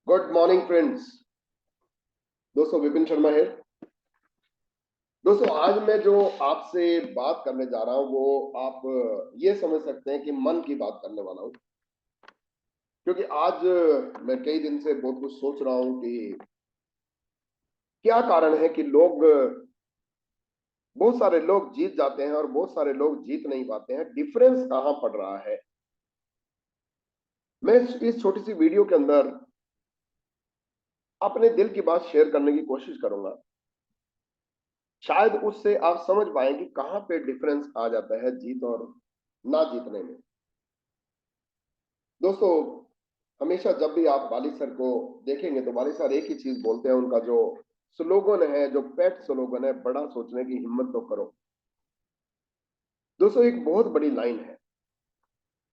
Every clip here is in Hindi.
Good morning friends. दोस्तों विपिन शर्मा है। दोस्तों आज मैं जो आपसे बात करने जा रहा हूं वो आप ये समझ सकते हैं कि मन की बात करने वाला हूं, क्योंकि आज मैं कई दिन से बहुत कुछ सोच रहा हूं कि क्या कारण है कि बहुत सारे लोग जीत जाते हैं और बहुत सारे लोग जीत नहीं पाते हैं। डिफरेंस कहां पड़ रहा है। मैं इस छोटी सी वीडियो के अंदर अपने दिल की बात शेयर करने की कोशिश करूंगा। शायद उससे आप समझ पाए कि कहां पे डिफरेंस आ जाता है जीत और ना जीतने में। दोस्तों हमेशा जब भी आप वाली सर को देखेंगे तो वाली सर एक ही चीज बोलते हैं। उनका जो स्लोगन है, जो पेट स्लोगन है, बड़ा सोचने की हिम्मत तो करो। दोस्तों एक बहुत बड़ी लाइन है,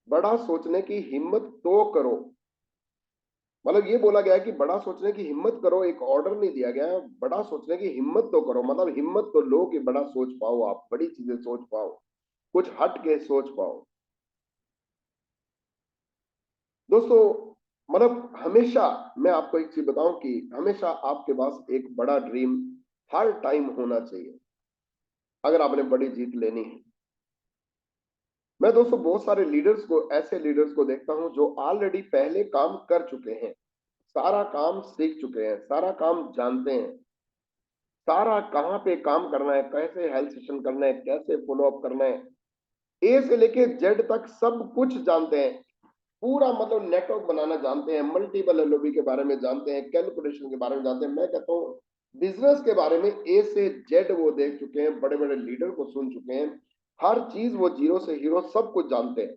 बड़ा सोचने की हिम्मत तो करो। मतलब ये बोला गया है कि बड़ा सोचने की हिम्मत करो, एक ऑर्डर नहीं दिया गया है। बड़ा सोचने की हिम्मत तो करो, मतलब हिम्मत तो लो कि बड़ा सोच पाओ, आप बड़ी चीजें सोच पाओ, कुछ हट के सोच पाओ। दोस्तों मतलब हमेशा मैं आपको एक चीज बताऊं कि हमेशा आपके पास एक बड़ा ड्रीम हर टाइम होना चाहिए अगर आपने बड़ी जीत लेनी है। मैं दोस्तों बहुत सारे लीडर्स को, ऐसे लीडर्स को देखता हूं जो ऑलरेडी पहले काम कर चुके हैं, सारा काम सीख चुके हैं, सारा काम जानते हैं, सारा कहाँ पे काम करना है, कैसे हेल्थ सेशन करना है, कैसे फॉलो अप करना है, ए से लेके जेड तक सब कुछ जानते हैं। पूरा मतलब नेटवर्क बनाना जानते हैं, मल्टीपल एलओबी के बारे में जानते हैं, कैलकुलेशन के बारे में जानते हैं। मैं कहता हूँ बिजनेस के बारे में ए से जेड वो देख चुके हैं, बड़े बड़े लीडर को सुन चुके हैं, हर चीज वो जीरो से हीरो सब कुछ जानते हैं।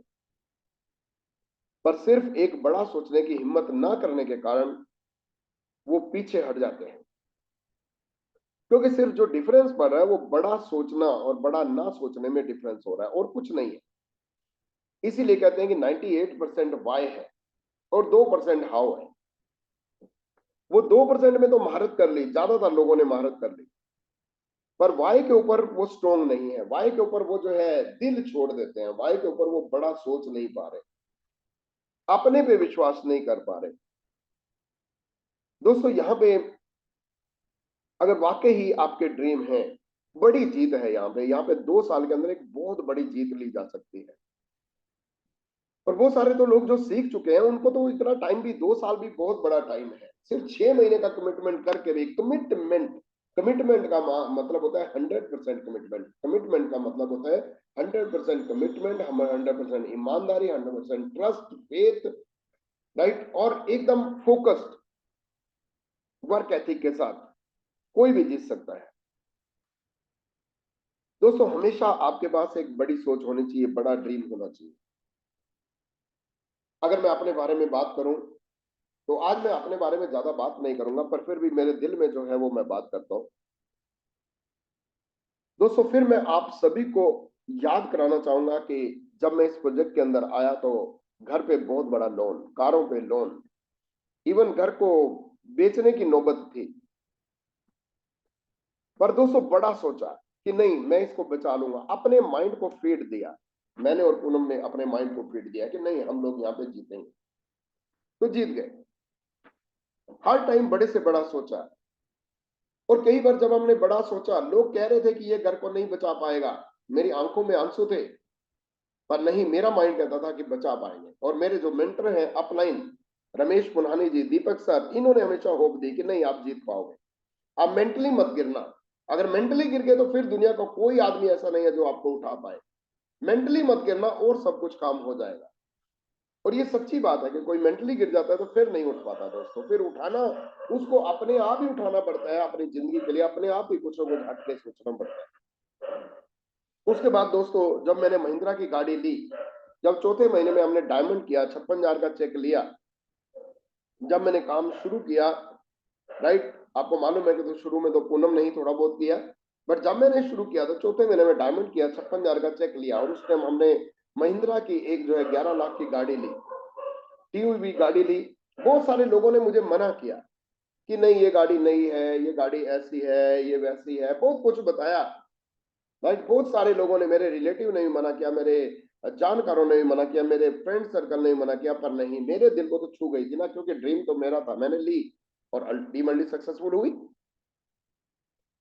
पर सिर्फ एक बड़ा सोचने की हिम्मत ना करने के कारण वो पीछे हट जाते हैं, क्योंकि सिर्फ जो डिफरेंस पड़ रहा है वो बड़ा सोचना और बड़ा ना सोचने में डिफरेंस हो रहा है और कुछ नहीं है। इसीलिए कहते हैं कि 98% वाई है और 2% हाउ है। वो 2% में तो महारत कर ली, ज्यादातर लोगों ने महारत कर ली, पर वाई के ऊपर वो स्ट्रोंग नहीं है। वाई के ऊपर वो जो है दिल छोड़ देते हैं, वाई के ऊपर वो बड़ा सोच नहीं पा रहे, अपने पे विश्वास नहीं कर पा रहे। दोस्तों यहाँ पे अगर वाकई ही आपके ड्रीम है, बड़ी जीत है यहाँ पे 2 साल के अंदर एक बहुत बड़ी जीत ली जा सकती है। और वो सारे तो लोग जो सीख चुके हैं उनको तो इतना टाइम भी, 2 साल भी बहुत बड़ा टाइम है। सिर्फ 6 महीने का कमिटमेंट करके भी, कमिटमेंट, कमिटमेंट का मतलब होता है 100% कमिटमेंट। कमिटमेंट का मतलब होता है 100% कमिटमेंट, 100% ईमानदारी, 100% ट्रस्ट, फेथ, राइट, और एकदम फोकस्ड वर्क एथिक के साथ कोई भी जीत सकता है। दोस्तों हमेशा आपके पास एक बड़ी सोच होनी चाहिए, बड़ा ड्रीम होना चाहिए। अगर मैं अपने बारे में बात करूं तो आज मैं अपने बारे में ज्यादा बात नहीं करूंगा, पर फिर भी मेरे दिल में जो है वो मैं बात करता हूं। दोस्तों फिर मैं आप सभी को याद कराना चाहूंगा कि जब मैं इस प्रोजेक्ट के अंदर आया तो घर पे बहुत बड़ा लोन, कारों पे लोन, इवन घर को बेचने की नौबत थी। पर दोस्तों बड़ा सोचा कि नहीं मैं इसको बचा लूंगा, अपने माइंड को फीड दिया। मैंने और पूनम ने अपने माइंड को फीड दिया कि नहीं हम लोग यहाँ पे जीतेंगे, तो जीत गए। हर टाइम बड़े से बड़ा सोचा। और कई बार जब हमने बड़ा सोचा, लोग कह रहे थे कि ये घर को नहीं बचा पाएगा, मेरी आंखों में आंसू थे, पर नहीं, मेरा माइंड कहता था कि बचा पाएंगे। और मेरे जो मेंटर हैं अपलाइन, रमेश पुन्हानी जी, दीपक सर, इन्होंने हमेशा होप दी कि नहीं आप जीत पाओगे। आप मेंटली मत गिरना, अगर मेंटली गिर गए तो फिर दुनिया का कोई आदमी ऐसा नहीं है जो आपको उठा पाए। मेंटली मत गिरना और सब कुछ काम हो जाएगा। और ये सच्ची बात है कि कोई मेंटली गिर जाता है तो फिर नहीं उठ पाता दोस्तों, फिर उठाना उसको अपने आप ही उठाना पड़ता है। अपनी जिंदगी के लिए अपने आप ही कुछ ना कुछ हट के सोचना पड़ता है। उसके बाद दोस्तों जब मैंने महिंद्रा की गाड़ी ली, जब चौथे महीने में हमने डायमंड किया, 56,000 का चेक लिया, जब मैंने काम शुरू किया, राइट, आपको मालूम है कि तो शुरू में तो पूनम ने ही थोड़ा बहुत किया, बट जब मैंने शुरू किया तो चौथे महीने में डायमंड किया, 56,000 का चेक लिया, और उस टाइम हमने महिंद्रा की एक जो है 11 लाख की गाड़ी ली, टीयूवी गाड़ी ली। बहुत सारे लोगों ने मुझे मना किया कि नहीं ये गाड़ी नहीं है, ये गाड़ी ऐसी है, ये वैसी है, बहुत कुछ बताया, राइट। बहुत सारे लोगों ने, मेरे रिलेटिव ने भी मना किया, मेरे जानकारों ने भी मना किया, मेरे फ्रेंड सर्कल ने भी मना किया, पर नहीं, मेरे दिल को तो छू गई थी ना, क्योंकि ड्रीम तो मेरा था, मैंने ली और अल्टीमेटली सक्सेसफुल हुई।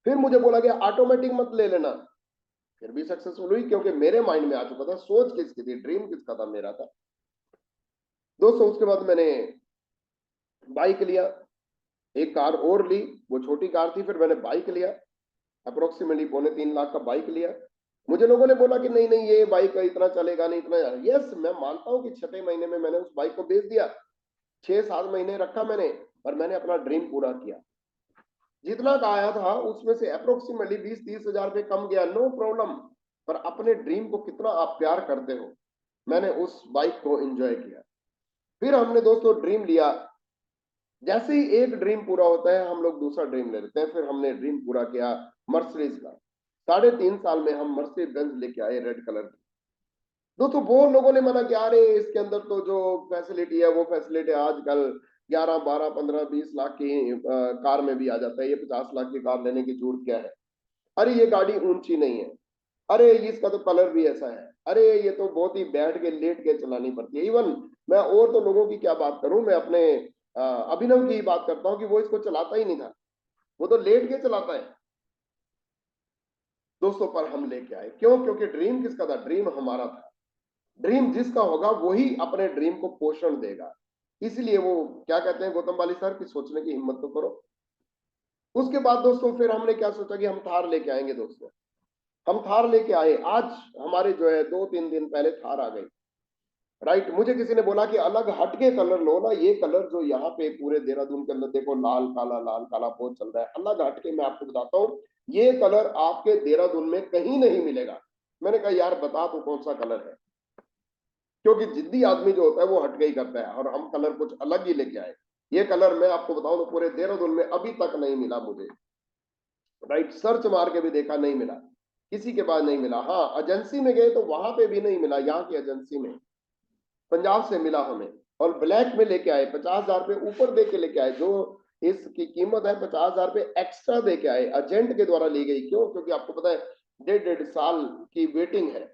फिर मुझे बोला गया ऑटोमेटिक मत ले लेना, फिर भी सक्सेसफुल हुई, क्योंकि मेरे माइंड में आ चुका था, सोच किसकी थी, ड्रीम किसका था, मेरा था। दोस्तों उसके बाद मैंने बाइक लिया, एक कार और ली, वो छोटी कार थी, फिर मैंने बाइक लिया, अप्रोक्सीमेटली 2.25 लाख का बाइक लिया। मुझे लोगों ने बोला कि नहीं नहीं ये बाइक इतना चलेगा नहीं, इतना। यस, मैं मानता हूं कि 6 महीने में मैंने उस बाइक को बेच दिया, 6-7 महीने रखा मैंने, और मैंने अपना ड्रीम पूरा किया। जितना का आया था उसमें से अप्रोक्सीमेटली 20-30 हजार रुपये कम गया, नो प्रॉब्लम। पर अपने ड्रीम को कितना आप प्यार करते हो, मैंने उस बाइक को एंजॉय किया। फिर हमने दोस्तों ड्रीम लिया, जैसे ही एक ड्रीम पूरा होता है हम लोग दूसरा ड्रीम ले लेते हैं। फिर हमने ड्रीम पूरा किया मर्सिडीज का, 3.5 साल में हम मर्सिडीज बेंज लेके आए, रेड कलर की। दोस्तों वो लोगों ने मना किया, अरे इसके अंदर तो जो फैसिलिटी है वो फैसिलिटी आजकल 11, 12, 15, 20 लाख की कार में भी आ जाता है, ये 50 लाख की कार लेने की जरूरत क्या है, अरे ये गाड़ी ऊंची नहीं है, अरे इसका तो कलर भी ऐसा है, अरे ये तो बहुत ही बैठ के लेट के चलानी पड़ती है। इवन मैं और तो लोगों की क्या बात करूं, मैं अपने अभिनव की बात करता हूं कि वो इसको चलाता ही नहीं था, वो तो लेट के चलाता है। दोस्तों पर हम लेके आए, क्यों? क्योंकि ड्रीम किसका था? ड्रीम हमारा था। ड्रीम जिसका होगा वही अपने ड्रीम को पोषण देगा। इसलिए वो क्या कहते हैं गौतम वाली सर की, सोचने की हिम्मत तो करो। उसके बाद दोस्तों फिर हमने क्या सोचा कि हम थार लेके आएंगे। दोस्तों हम थार लेके आए, आज हमारे जो है 2-3 दिन पहले थार आ गई। राइट, मुझे किसी ने बोला कि अलग हटके कलर लो ना, ये कलर जो यहाँ पे पूरे देहरादून के अंदर देखो लाल काला बहुत चल रहा है, अलग हटके मैं आपको बताता हूँ, ये कलर आपके देहरादून में कहीं नहीं मिलेगा। मैंने कहा यार बता तो कौन सा कलर है, क्योंकि जिद्दी आदमी जो होता है वो हट गई करता है, और हम कलर कुछ अलग ही लेके आए। ये कलर मैं आपको बताऊं तो पूरे देहरादून में अभी तक नहीं मिला मुझे। राइट, सर्च मार के भी देखा, नहीं मिला, किसी के पास नहीं मिला। हाँ, एजेंसी में गए तो वहां पे भी नहीं मिला, यहाँ की एजेंसी में पंजाब से मिला हमें, और ब्लैक में लेके आए, 50,000 रुपये ऊपर दे के लेके आए, जो इसकी कीमत है 50,000 रुपये एक्स्ट्रा दे के आए, एजेंट के द्वारा ली गई। क्यों? क्योंकि आपको पता है 1.5 साल की वेटिंग है।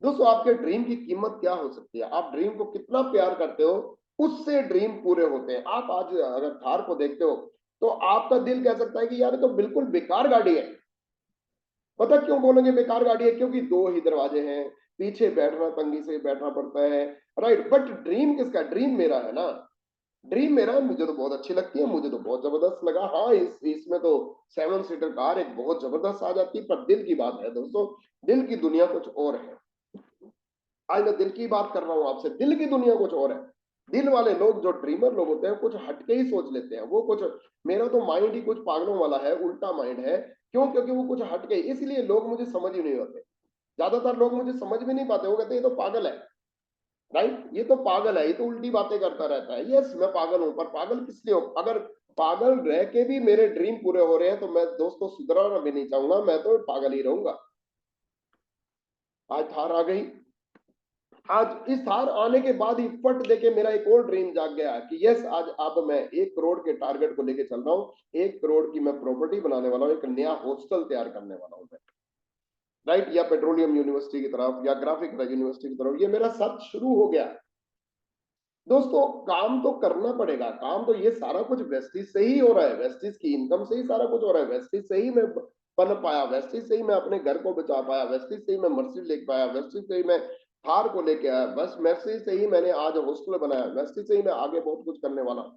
दोस्तों आपके ड्रीम की कीमत क्या हो सकती है, आप ड्रीम को कितना प्यार करते हो, उससे ड्रीम पूरे होते हैं। आप आज अगर थार को देखते हो तो आपका दिल कह सकता है कि यार तो बिल्कुल बेकार गाड़ी है। पता क्यों बोलेंगे बेकार गाड़ी है? क्योंकि दो ही दरवाजे हैं, पीछे बैठना तंगी से बैठना पड़ता है। राइट, बट ड्रीम किसका? ड्रीम मेरा है ना, ड्रीम मेरा है, मुझे तो बहुत अच्छी लगती है, मुझे तो बहुत जबरदस्त लगा। हाँ, इसमें तो 7 सीटर कार एक बहुत जबरदस्त आ जाती है, पर दिल की बात है दोस्तों, दिल की दुनिया कुछ और है। आज मैं दिल की बात कर रहा हूं आपसे, दिल की दुनिया कुछ और है। दिल वाले लोग, जो ड्रीमर लोग होते हैं, कुछ हटके ही सोच लेते हैं, वो कुछ, मेरा तो माइंड ही कुछ पागलों वाला है, उल्टा माइंड है। क्यों? क्योंकि वो कुछ हटके, इसलिए लोग मुझे समझ ही नहीं होते, ज्यादातर लोग मुझे समझ भी नहीं पाते, वो कहते हैं ये तो पागल है। राइट, ये तो पागल है, ये तो उल्टी बातें करता रहता है। यस, मैं पागल हूं, पर पागल किस लिए हूं? अगर पागल रह के भी मेरे ड्रीम पूरे हो रहे हैं तो मैं दोस्तों सुधरना भी नहीं चाहूंगा, मैं तो पागल ही रहूंगा। आज थार आ गई, आज इस हार आने के बाद ही फट देके मेरा एक और ड्रीम जाग गया कि यस, आज अब मैं 1 करोड़ के टारगेट को लेके चल रहा हूँ। 1 करोड़ की मैं प्रॉपर्टी बनाने वाला हूँ, एक नया हॉस्टल तैयार करने वाला हूँ मैं। राइट, या पेट्रोलियम यूनिवर्सिटी की तरफ, या ग्राफिक यूनिवर्सिटी की तरफ, ये मेरा सच शुरू हो गया। दोस्तों काम तो करना पड़ेगा, काम तो ये सारा कुछ वेस्टिज से ही हो रहा है, वेस्टिज की इनकम से ही सारा कुछ हो रहा है, वेस्टिज से ही मैं बन पाया, वेस्टिज से ही मैं अपने घर को बचा पाया, वेस्टिज से ही मैं मर्सिडीज ले पाया, वेस्टिज से ही मैं थार को लेके आया, बस वेस्टिज से ही मैंने आज हॉस्टल बनाया, वेस्टिज से ही मैं आगे बहुत कुछ करने वाला हूं।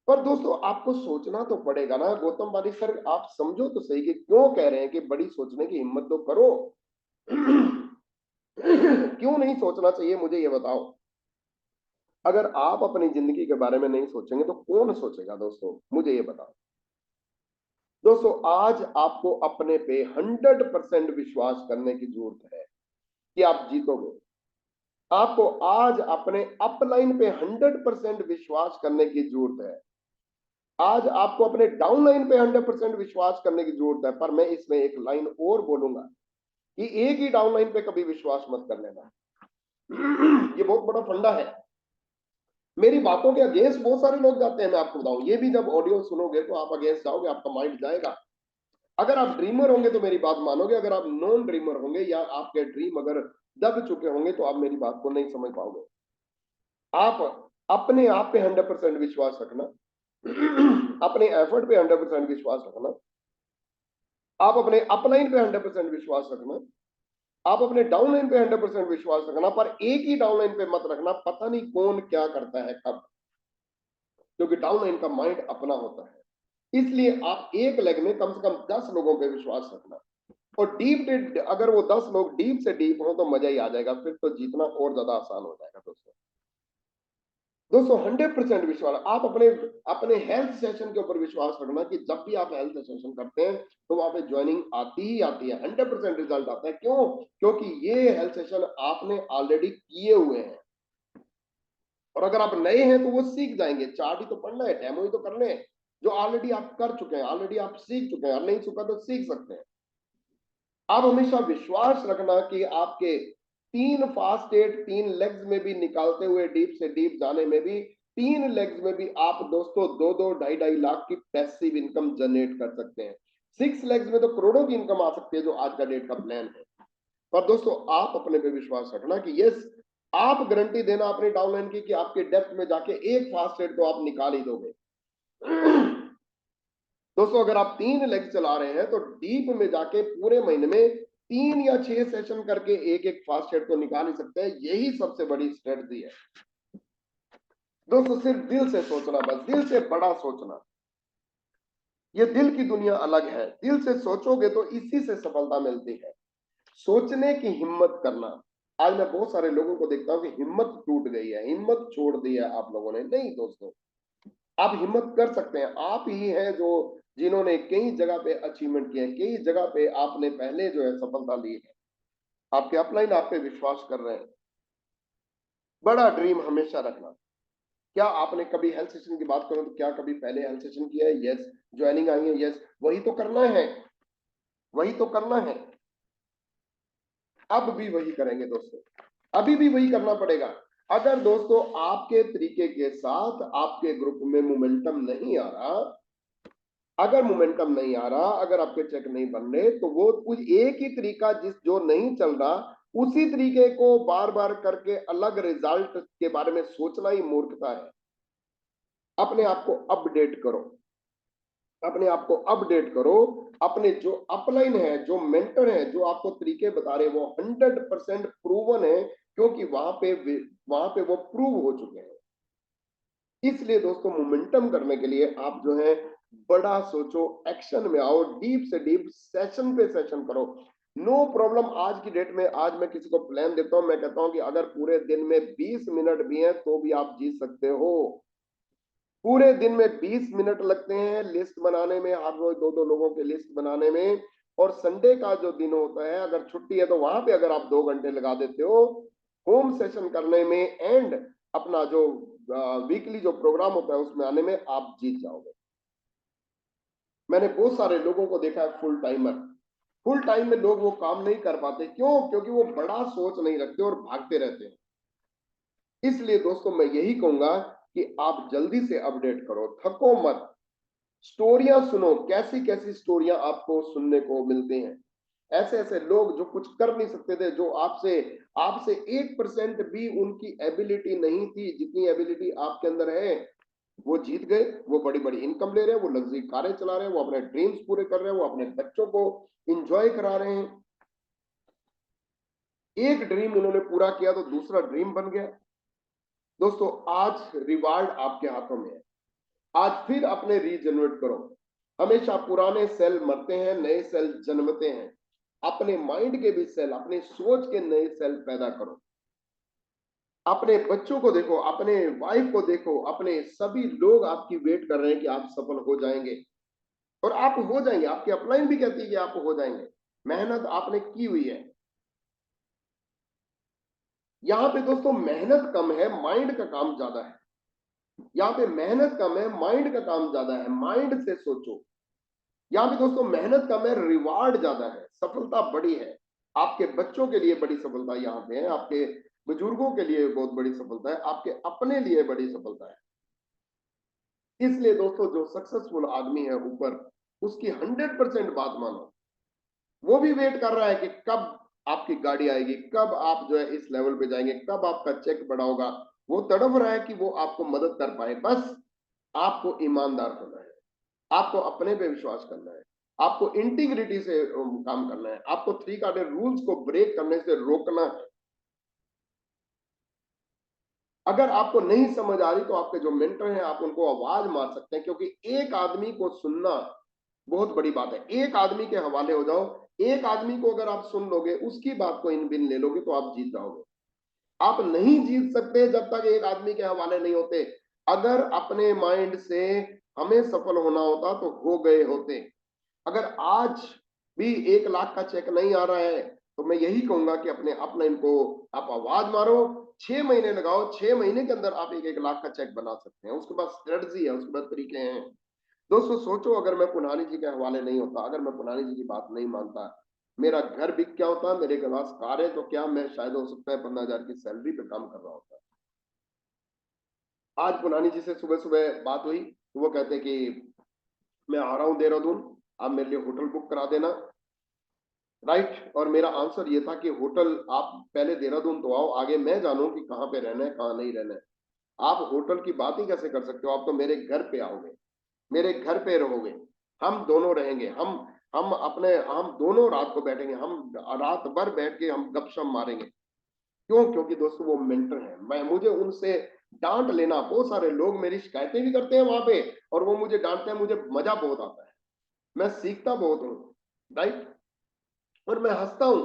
पर दोस्तों आपको सोचना तो पड़ेगा ना। गौतम वाली सर आप समझो तो सही कि क्यों कह रहे हैं कि बड़ी सोचने की हिम्मत तो करो। क्यों नहीं सोचना चाहिए, मुझे ये बताओ। अगर आप अपनी जिंदगी के बारे में नहीं सोचेंगे तो कौन सोचेगा? दोस्तों मुझे ये बताओ। दोस्तों आज आपको अपने पे 100% विश्वास करने की जरूरत है कि आप जीतोगे। आपको आज अपने अपलाइन पे 100% विश्वास करने की जरूरत है। आज आपको अपने डाउनलाइन पे 100% विश्वास करने की जरूरत है। पर मैं इसमें एक लाइन और बोलूंगा कि एक ही डाउनलाइन पे कभी विश्वास मत कर लेना। ये बहुत बड़ा फंडा है। मेरी बातों के अगेंस्ट बहुत सारे लोग जाते हैं, मैं आपको बताऊं, ये भी जब ऑडियो सुनोगे तो आप अगेंस्ट जाओगे, आपका माइंड जाएगा। अगर आप ड्रीमर होंगे तो मेरी बात मानोगे, अगर आप नॉन ड्रीमर होंगे या आपके ड्रीम अगर दब चुके होंगे तो आप मेरी बात को नहीं समझ पाओगे। आप अपने आप पे 100% विश्वास रखना, अपने एफर्ट पे 100% विश्वास रखना, आप अपने अपलाइन पे 100% विश्वास रखना, आप अपने डाउनलाइन पे 100% विश्वास रखना, पर एक ही डाउनलाइन पे मत रखना, पता नहीं कौन क्या करता है कब, क्योंकि डाउनलाइन का माइंड अपना होता है। इसलिए आप एक लेग में कम से कम 10 लोगों पे विश्वास रखना, और डीप अगर वो 10 लोग डीप से डीप हो तो मजा ही आ जाएगा, फिर तो जीतना और ज्यादा आसान हो जाएगा। दोस्तों दोस्तों 100% विश्वास, आप अपने अपने हेल्थ सेशन के ऊपर विश्वास रखना कि जब भी आप हेल्थ सेशन करते हैं तो वहां पे ज्वाइनिंग आती ही आती है, 100% रिजल्ट आता है। क्यों? क्योंकि ये हेल्थ सेशन आपने ऑलरेडी किए हुए हैं, और अगर आप नए हैं तो वो सीख जाएंगे। चार्ट ही तो पढ़ना है, डेमो ही तो करने हैं, जो ऑलरेडी आप कर चुके हैं, ऑलरेडी आप सीख चुके हैं, और नहीं चुका तो सीख सकते हैं। आप हमेशा विश्वास रखना कि आपके 3 फास्ट स्टेट 3 लेग्स में भी निकालते हुए डीप से डीप जाने में भी 3 लेग्स में भी आप दोस्तों 2-2 ढाई-ढाई लाख की पैसिव इनकम जनरेट कर सकते हैं। 6 लेग्स में तो करोड़ों की इनकम आ सकती है, जो आज का डेट का प्लान है। पर दोस्तों आप अपने पे विश्वास रखना कि यस, आप गारंटी देना अपनी डाउनलाइन की कि आपके डेप्थ में जाके एक फास्ट स्टेट तो आप निकाल ही दोगे। दोस्तों अगर आप 3 लेग चला रहे हैं तो डीप में जाके पूरे महीने में 3 या 6 सेशन करके एक एक फास्ट सेट तो निकाल ही सकते हैं। यही सबसे बड़ी स्ट्रेटजी है दोस्तों। सिर्फ दिल से सोचना, बस दिल से बड़ा सोचना। ये दिल की दुनिया अलग है, दिल से सोचोगे तो इसी से सफलता मिलती है। सोचने की हिम्मत करना। आज मैं बहुत सारे लोगों को देखता हूं कि हिम्मत टूट गई है, हिम्मत छोड़ दी है आप लोगों ने। नहीं दोस्तों, आप हिम्मत कर सकते हैं। आप ही हैं जो जिन्होंने कई जगह पे अचीवमेंट किए हैं, कई जगह पे आपने पहले जो है सफलता ली है। आपके अपलाइन आप पे विश्वास कर रहे हैं। बड़ा ड्रीम हमेशा रखना। क्या आपने कभी हेल्थ सेशन की बात करो तो क्या कभी पहले हेल्थ सेशन किया है? यस। ज्वाइनिंग आई है? यस। वही तो करना है, वही तो करना है। अब भी वही करेंगे दोस्तों, अभी भी वही करना पड़ेगा। अगर दोस्तों आपके तरीके के साथ आपके ग्रुप में मोमेंटम नहीं आ रहा, अगर मोमेंटम नहीं आ रहा, अगर आपके चेक नहीं बन रहे, तो वो कुछ एक ही तरीका जिस जो नहीं चल रहा, उसी तरीके को बार बार करके अलग रिजल्ट के बारे में सोचना ही मूर्खता है। अपने आप को अपडेट करो, अपने आप को अपडेट करो। अपने जो अपलाइन है, जो मेंटर है, जो आपको तरीके बता रहे हैं, वो 100% प्रूवन है, क्योंकि वहां पे वो प्रूव हो चुके हैं। इसलिए दोस्तों मोमेंटम करने के लिए आप जो है बड़ा सोचो, एक्शन में आओ, डीप से डीप सेशन पे सेशन करो। No problem. आज की डेट में आज मैं किसी को प्लान देता हूं, मैं कहता हूं कि अगर पूरे दिन में 20 मिनट भी हैं तो भी आप जीत सकते हो। पूरे दिन में 20 मिनट लगते हैं लिस्ट बनाने में, हर रोज 2-2 लोगों की लिस्ट बनाने में। और संडे का जो दिन होता है, अगर छुट्टी है तो वहां पे अगर आप 2 घंटे लगा देते हो होम सेशन करने में, एंड अपना जो वीकली जो प्रोग्राम होता है उसमें आने में, आप जीत जाओगे। मैंने बहुत सारे लोगों को देखा है फुल टाइमर, फुल टाइम में लोग वो काम नहीं कर पाते। क्यों? क्योंकि वो बड़ा सोच नहीं रखते और भागते रहते हैं। इसलिए दोस्तों मैं यही कहूंगा कि आप जल्दी से अपडेट करो, थको मत। स्टोरियां सुनो, कैसी कैसी स्टोरियां आपको सुनने को मिलती हैं। ऐसे ऐसे लोग जो कुछ कर नहीं सकते थे, जो आपसे आपसे 1% भी उनकी एबिलिटी नहीं थी जितनी एबिलिटी आपके अंदर है, वो जीत गए। वो बड़ी बड़ी इनकम ले रहे हैं, वो लग्जरी कारें चला रहे हैं, वो अपने ड्रीम्स पूरे कर रहे हैं, वो अपने बच्चों को इंजॉय करा रहे हैं। एक ड्रीम उन्होंने पूरा किया तो दूसरा ड्रीम बन गया। दोस्तों आज रिवार्ड आपके हाथों में है। आज फिर अपने रीजनरेट करो। हमेशा पुराने सेल मरते हैं, नए सेल जन्मते हैं। अपने माइंड के भी सेल, अपने सोच के नए सेल पैदा करो। अपने बच्चों को देखो, अपने वाइफ को देखो, अपने सभी लोग आपकी वेट कर रहे हैं कि आप सफल हो जाएंगे, और आप हो जाएंगे। आपकी अपलाइन भी कहती है कि आप हो जाएंगे। मेहनत आपने की हुई है। यहां पे दोस्तों मेहनत कम है, माइंड का काम ज्यादा है। यहाँ पे मेहनत कम है, माइंड का काम ज्यादा है। माइंड से सोचो। यहाँ पे दोस्तों मेहनत कम है, रिवार्ड ज्यादा है, सफलता बड़ी है। आपके बच्चों के लिए बड़ी सफलता यहाँ पे है, आपके बुजुर्गों के लिए बहुत बड़ी सफलता है, आपके अपने लिए बड़ी सफलता है। इसलिए दोस्तों जो सक्सेसफुल आदमी है ऊपर, उसकी 100% बात मानो। वो भी वेट कर रहा है कि कब आपकी गाड़ी आएगी, कब आप जो है इस लेवल पे जाएंगे, कब आपका चेक बड़ा होगा। वो तड़प रहा है कि वो आपको मदद कर पाए। बस आपको ईमानदार होना है, आपको अपने पे विश्वास करना है, आपको इंटीग्रिटी से काम करना है, आपको 3 कार्डर रूल्स को ब्रेक करने से रोकना है। अगर आपको नहीं समझ आ रही तो आपके जो मेंटर हैं आप उनको आवाज मार सकते हैं, क्योंकि एक आदमी को सुनना बहुत बड़ी बात है। एक आदमी के हवाले हो जाओ, एक आदमी को अगर आप सुन लोगे, उसकी बात को इन बिन ले लोगे तो आप जीत जाओगे। आप नहीं जीत सकते जब तक एक आदमी के हवाले नहीं होते। अगर अपने माइंड से हमें सफल होना होता तो हो गए होते। अगर आज भी 1 लाख का चेक नहीं आ रहा है तो मैं यही कहूंगा कि अपने अपना इनको आप आवाज मारो, 6 महीने लगाओ, 6 महीने के अंदर आप 1-1 लाख का चेक बना सकते हैं। उसके बाद स्ट्रेटजी है, उसके बाद तरीके हैं। दोस्तों सोचो, अगर मैं पुनानी जी के हवाले नहीं होता, अगर मैं पुनानी जी की बात नहीं मानता, मेरा घर बिक क्या होता, मेरे पास कार है तो क्या मैं शायद हो सकता है 15,000 की सैलरी पे काम कर रहा होता। आज पुनानी जी से सुबह सुबह बात हुई तो वो कहते कि मैं आ रहा हूँ देहरादून, आप मेरे लिए होटल बुक करा देना। राइट। और मेरा आंसर ये था कि होटल आप पहले देहरादून तो आओ, आगे मैं जानूं कि कहाँ पे रहना है कहाँ नहीं रहना है। आप होटल की बात ही कैसे कर सकते हो? आप तो मेरे घर पे आओगे, मेरे घर पे रहोगे, हम दोनों रहेंगे, हम दोनों रात को बैठेंगे, हम रात भर बैठ के हम गपशप मारेंगे। क्यों? क्योंकि दोस्तों वो मेंटर है। मैं मुझे उनसे डांट लेना, बहुत सारे लोग मेरी शिकायतें भी करते हैं वहां पे और वो मुझे डांटते हैं, मुझे मजा बहुत आता है, मैं सीखता बहुत हूँ। राइट। और मैं हंसता हूं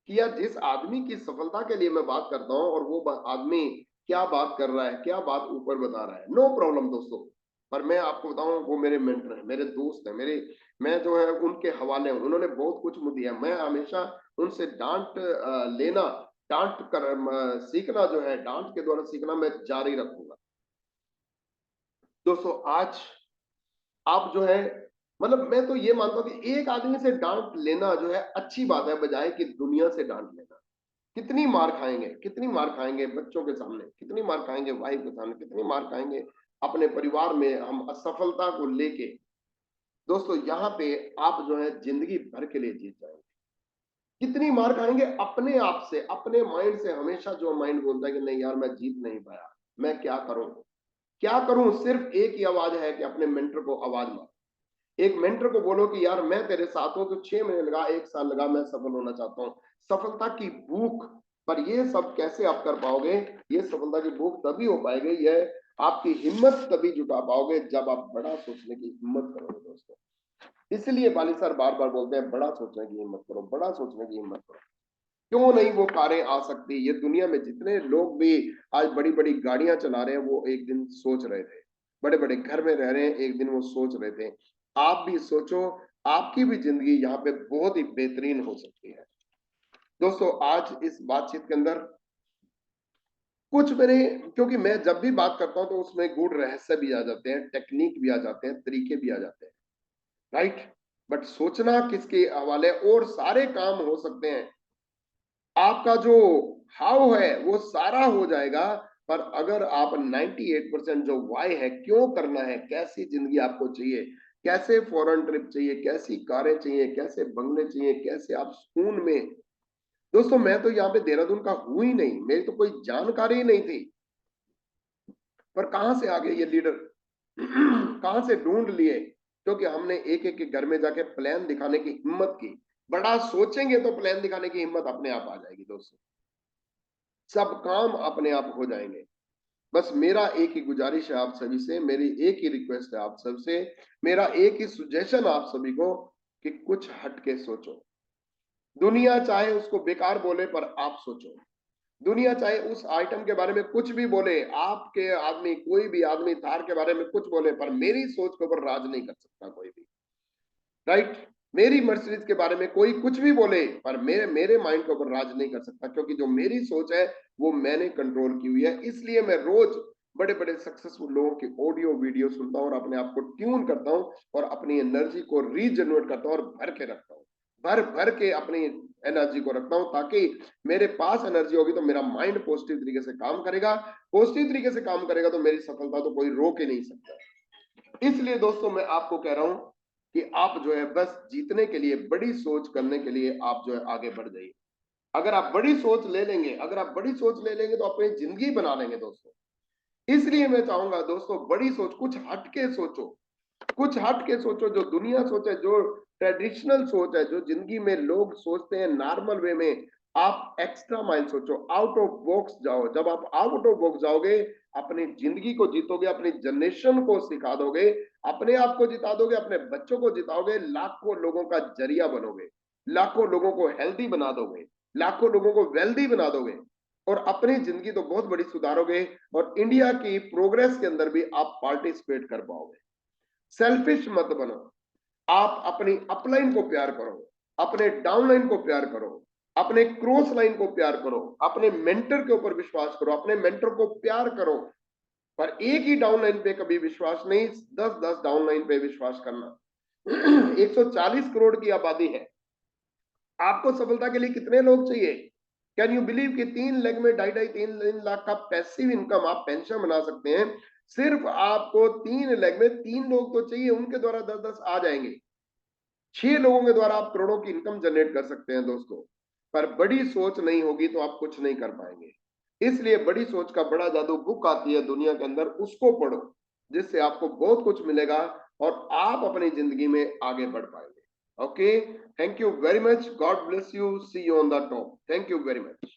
कि यार जिस आदमी की सफलता के लिए मैं बात करता हूं और वो आदमी क्या बात कर रहा है, क्या बात ऊपर बता रहा है। नो प्रॉब्लम दोस्तों। पर मैं आपको बताऊं, वो मेरे मेंटर हैं, मेरे दोस्त हैं, मेरे मैं जो है उनके हवाले हूं। उन्होंने बहुत कुछ मुझे दिया। मैं हमेशा उनसे डांट लेना, डांट कर सीखना जो है, डांट के द्वारा सीखना मैं जारी रखूंगा। दोस्तों आज आप जो है, मतलब मैं तो ये मानता हूं कि एक आदमी से डांट लेना जो है अच्छी बात है, बजाय कि दुनिया से डांट लेना। कितनी मार खाएंगे, कितनी मार खाएंगे बच्चों के सामने, कितनी मार खाएंगे वाइफ के सामने, कितनी मार खाएंगे अपने परिवार में हम असफलता को लेके। दोस्तों यहाँ पे आप जो है जिंदगी भर के लिए जीत जाएंगे। कितनी मार खाएंगे अपने आप से, अपने माइंड से। हमेशा जो माइंड बोलता है कि नहीं यार मैं जीत नहीं पाया, मैं क्या करूं, क्या करूं, सिर्फ एक ही आवाज है कि अपने मेंटर को आवाज मार। एक मेंटर को बोलो कि यार मैं तेरे साथ हूं, तो 6 महीने लगा, 1 साल लगा, मैं सफल होना चाहता हूं। सफलता की भूख, पर ये सब कैसे आप कर पाओगे? ये सफलता की भूख तभी हो पाएगी, ये आपकी हिम्मत तभी जुटा पाओगे जब आप बड़ा सोचने की हिम्मत करोगे दोस्तों। इसलिए बाली सर बार बार बोलते हैं बड़ा सोचने की हिम्मत करो, बड़ा सोचने की हिम्मत करो। क्यों नहीं वो कारें आ सकती? ये दुनिया में जितने लोग भी आज बड़ी बड़ी गाड़ियां चला रहे हैं, वो एक दिन सोच रहे थे। बड़े बड़े घर में रह रहे हैं, एक दिन वो सोच रहे थे। आप भी सोचो, आपकी भी जिंदगी यहाँ पे बहुत ही बेहतरीन हो सकती है। दोस्तों आज इस बातचीत के अंदर कुछ मैंने, क्योंकि मैं जब भी बात करता हूं तो उसमें गूढ़ रहस्य भी आ जाते हैं, टेक्निक भी आ जाते हैं, तरीके भी आ जाते हैं। राइट। बट सोचना किसके हवाले, और सारे काम हो सकते हैं, आपका जो हाउ है वो सारा हो जाएगा। पर अगर आप 98% जो वाई है, क्यों करना है, कैसी जिंदगी आपको चाहिए, कैसे फॉरेन ट्रिप चाहिए, कैसी कारें चाहिए, कैसे बंगले चाहिए, कैसे आप सुकून में। दोस्तों मैं तो यहाँ पे देहरादून का हूं ही नहीं, मेरी तो कोई जानकारी ही नहीं थी। पर कहां से आ गए ये लीडर, कहां से ढूंढ लिए? क्योंकि हमने एक एक के घर में जाके प्लान दिखाने की हिम्मत की। बड़ा सोचेंगे तो प्लान दिखाने की हिम्मत अपने आप आ जाएगी दोस्तों, सब काम अपने आप हो जाएंगे। बस मेरा एक ही गुजारिश है आप सभी से, मेरी एक ही रिक्वेस्ट है आप सबसे, मेरा एक ही सुजेशन आप सभी को कि कुछ हटके सोचो। दुनिया चाहे उसको बेकार बोले पर आप सोचो। दुनिया चाहे उस आइटम के बारे में कुछ भी बोले, आपके आदमी कोई भी आदमी थार के बारे में कुछ बोले, पर मेरी सोच के ऊपर राज नहीं कर सकता कोई भी। राइट। मेरी मर्सिडीज के बारे में कोई कुछ भी बोले, पर मेरे मेरे माइंड के ऊपर राज नहीं कर सकता, क्योंकि जो मेरी सोच है वो मैंने कंट्रोल की हुई है। इसलिए मैं रोज बड़े बड़े सक्सेसफुल लोगों की ऑडियो वीडियो सुनता हूँ और अपने आप को ट्यून करता हूँ और अपनी एनर्जी को रीजनरेट करता हूँ और भर के रखता हूँ, भर भर के अपनी एनर्जी को रखता हूँ, ताकि मेरे पास एनर्जी होगी तो मेरा माइंड पॉजिटिव तरीके से काम करेगा। पॉजिटिव तरीके से काम करेगा तो मेरी सफलता तो कोई रोक ही नहीं सकता। इसलिए दोस्तों मैं आपको कह रहा हूं कि आप जो है बस जीतने के लिए, बड़ी सोच करने के लिए आप जो है आगे बढ़ जाइए। अगर आप बड़ी सोच ले लेंगे, अगर आप बड़ी सोच ले लेंगे तो अपनी जिंदगी बना लेंगे दोस्तों। इसलिए मैं चाहूंगा दोस्तों, बड़ी सोच, कुछ हट के सोचो, कुछ हट के सोचो। जो दुनिया सोचे, जो ट्रेडिशनल सोच है, जो जिंदगी में लोग सोचते हैं नॉर्मल वे में, आप एक्स्ट्रा माइल सोचो, आउट ऑफ बॉक्स जाओ। जब आप आउट ऑफ बॉक्स जाओगे, अपनी जिंदगी को जीतोगे, अपनी जनरेशन को सिखा दोगे, अपने आप को जिता दोगे, अपने बच्चों को जिताओगे, लाखों लोगों का जरिया बनोगे, लाखों लोगों को हेल्दी बना दोगे, लाखों लोगों को वेल्दी बना दोगे, और अपनी जिंदगी तो बहुत बड़ी सुधारोगे, और इंडिया की प्रोग्रेस के अंदर भी आप पार्टिसिपेट कर पाओगे। सेल्फिश मत बनो। आप अपनी अपलाइन को प्यार करो, अपने डाउनलाइन को प्यार करो, अपने क्रॉस लाइन को प्यार करो, अपने मेंटर के ऊपर विश्वास करो, अपने मेंटर को प्यार करो। पर एक ही डाउनलाइन पे कभी विश्वास नहीं, 10-10 डाउनलाइन पे विश्वास करना। 140 करोड़ की आबादी है। आपको सफलता के लिए कितने लोग चाहिए? कैन यू बिलीव कि 3 लाख में 2.5-3 लाख का पैसिव इनकम आप पेंशन बना सकते हैं? सिर्फ आपको 3 लाख में 3 लोग तो चाहिए, उनके द्वारा 10-10 आ जाएंगे। 6 लोगों के द्वारा आप करोड़ों की इनकम जनरेट कर सकते हैं दोस्तों। पर बड़ी सोच नहीं होगी तो आप कुछ नहीं कर पाएंगे। इसलिए बड़ी सोच का बड़ा जादू बुक आती है दुनिया के अंदर, उसको पढ़ो, जिससे आपको बहुत कुछ मिलेगा और आप अपनी जिंदगी में आगे बढ़ पाएंगे। Okay, thank you very much, God bless you, see you on the top, thank you very much.